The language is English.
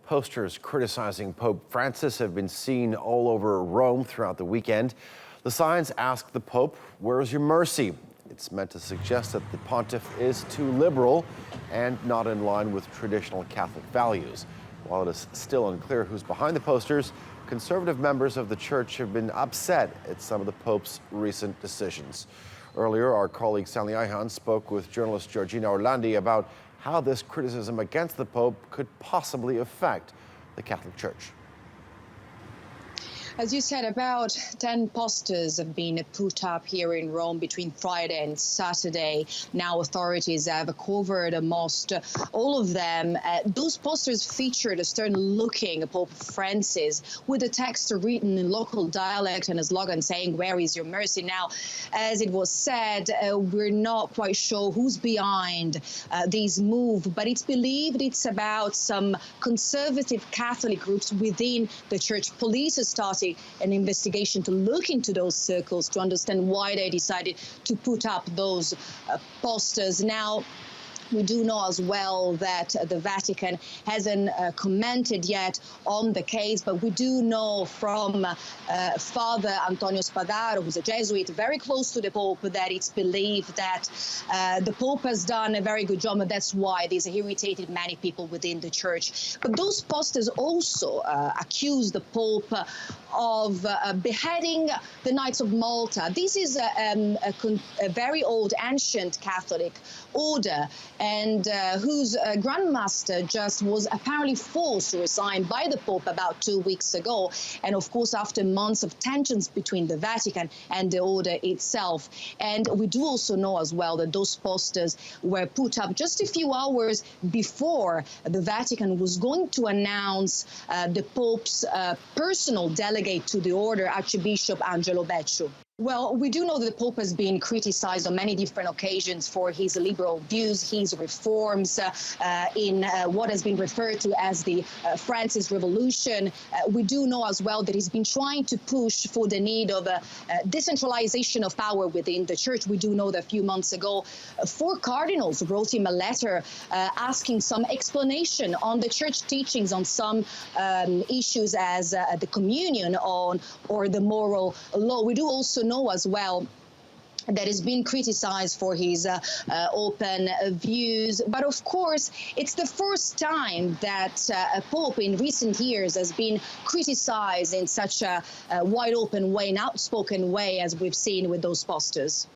Posters criticizing Pope Francis have been seen all over Rome throughout the weekend. The signs ask the Pope, "Where is your mercy?" It's meant to suggest that the pontiff is too liberal and not in line with traditional Catholic values. While it is still unclear who's behind the posters, conservative members of the church have been upset at some of the Pope's recent decisions. Earlier, our colleague Stanley Ihan spoke with journalist Giorgia Orlandi about how this criticism against the Pope could possibly affect the Catholic Church. As you said, about 10 posters have been put up here in Rome between Friday and Saturday. Now authorities have covered most all of them. Those posters featured a stern-looking Pope Francis with a text written in local dialect and a slogan saying, "Where is your mercy?" Now, as it was said, we're not quite sure who's behind this move, but it's believed it's about some conservative Catholic groups within the church. Police has started an investigation to look into those circles to understand why they decided to put up those posters. Now, we do know as well that the Vatican hasn't commented yet on the case, but we do know from Father Antonio Spadaro, who's a Jesuit, very close to the Pope, that it's believed that the Pope has done a very good job, and that's why this irritated many people within the church. But those posters also accuse the Pope of beheading the Knights of Malta. This is a very old, ancient Catholic order, and whose grandmaster just was apparently forced to resign by the Pope about 2 weeks ago. And of course, after months of tensions between the Vatican and the order itself. And we do also know as well that those posters were put up just a few hours before the Vatican was going to announce the Pope's personal delegate to the order, Archbishop Angelo Becciu. Well, we do know that the Pope has been criticized on many different occasions for his liberal views, his reforms in what has been referred to as the Francis Revolution. We do know as well that he's been trying to push for the need of a decentralization of power within the church. We do know that a few months ago, 4 cardinals wrote him a letter asking some explanation on the church teachings on some issues as the communion on or the moral law. We do also know as well that has been criticized for his open views. But of course, it's the first time that a Pope in recent years has been criticized in such a wide open way, an outspoken way, as we've seen with those posters.